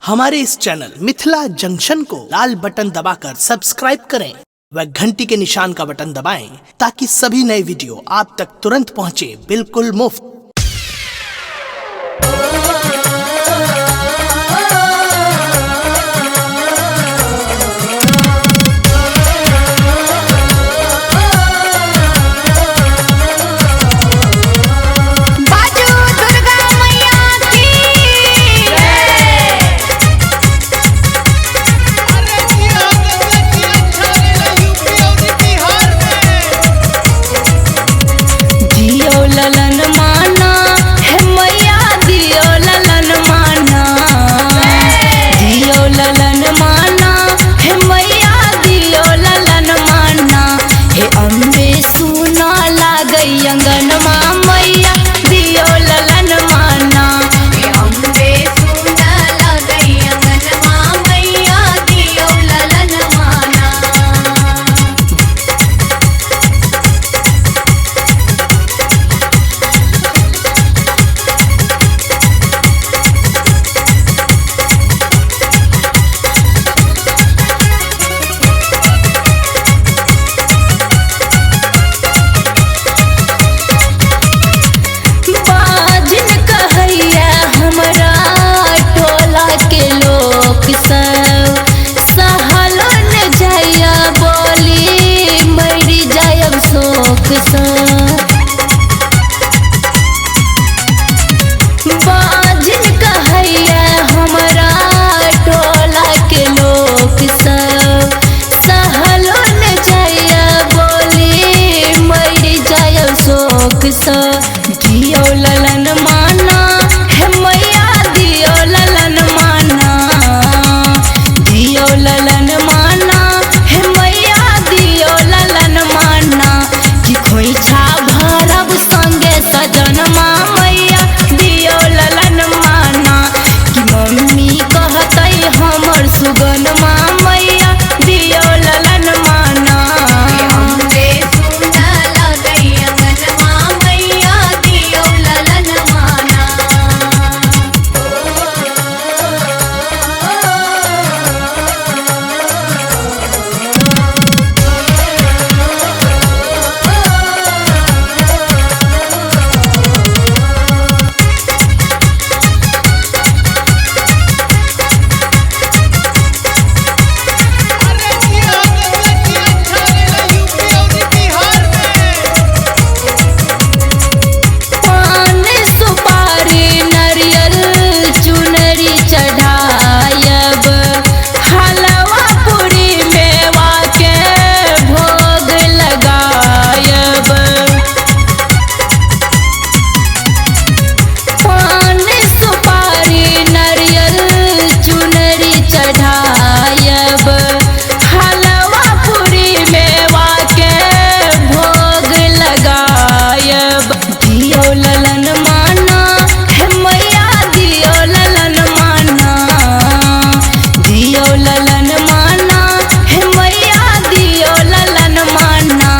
हमारे इस channel Mithila junction को लाल button दबाकर सब्सक्राइब करें व घंटी के निशान का बटन दबाएं ताकि सभी नए वीडियो आप तक तुरंत पहुंचे बिल्कुल मुफ्त। ललन माना है मैया दियो ललन माना, दियो ललन माना है मैया दियो ललन माना। हे अम्बे सुना लागई अंगनमा मैया दियो ललन माना। हे अम्बे सुना लागई अंगनमा मैया दियो ललन माना। बाजिन कहैया हमरा टोला के लोग सब, सहलो न जाया बोली मरी जाय शोक सा। दियो ललन माना है मैया दियो ललन माना, दियो ललन माना है मैया दियो ललन माना। कि खोइछा भरब संगे सजनमा मैया दियो ललन माना। कि मम्मी कहतै हमर सुगनमा मैया दियो ललन माना। हे अम्बे सुना लागई अंगनमा मैया दियो ललन माना। पान सुपारी नरियल चुनरी चढ़ायब, हलवा पूरी मेवा के भोग लगायब। पान सुपारी नरियल चुनरी चढ़ायब, हलवा पूरी मेवा के भोग लगायब। दियो ललन माना है मैया दियो ललन माना, दियो ललन माना है मैया दियो ललन माना।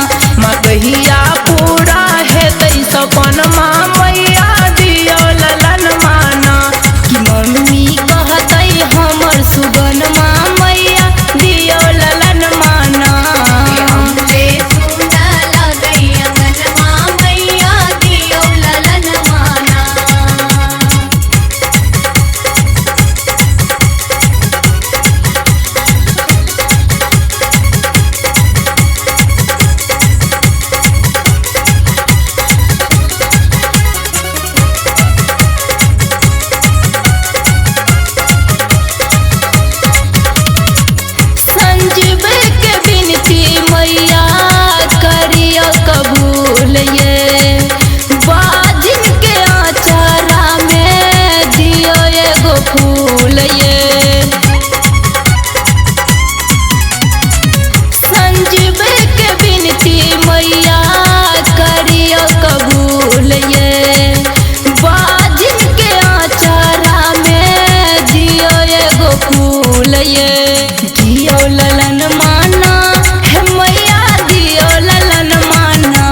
माँ कहिया पूरा है तई सपनमा मैया दियो ललन माना। कि मम्मी कहतै हमर सुगनमा मैया दियो ललन माना। हे अम्बे सुना लागई अंगनमा मैया दियो ललन माना। संजीव के बिनती मैया करियो कबूल ये, बाजिन के आचारा में दियो एगो फूल ये। संजीव के बिनती मैया करियो कबूल ये, बाजिन के आचारा में दियो एगो फूल ये। दियो ललन माना है मैया दियो ललन माना,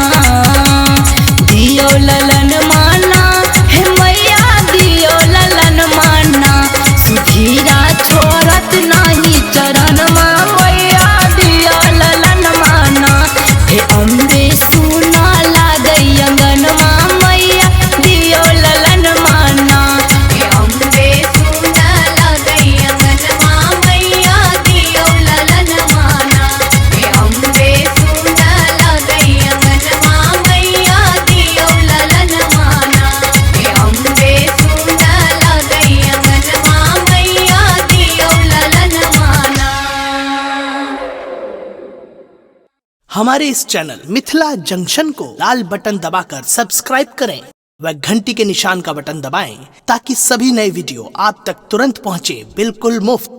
दियो ललन माना है मैया दियो ललन माना। सुधीरा हमारे इस चैनल मिथिला जंक्शन को लाल बटन दबाकर सब्सक्राइब करें व घंटी के निशान का बटन दबाएं ताकि सभी नए वीडियो आप तक तुरंत पहुंचे बिल्कुल मुफ्त।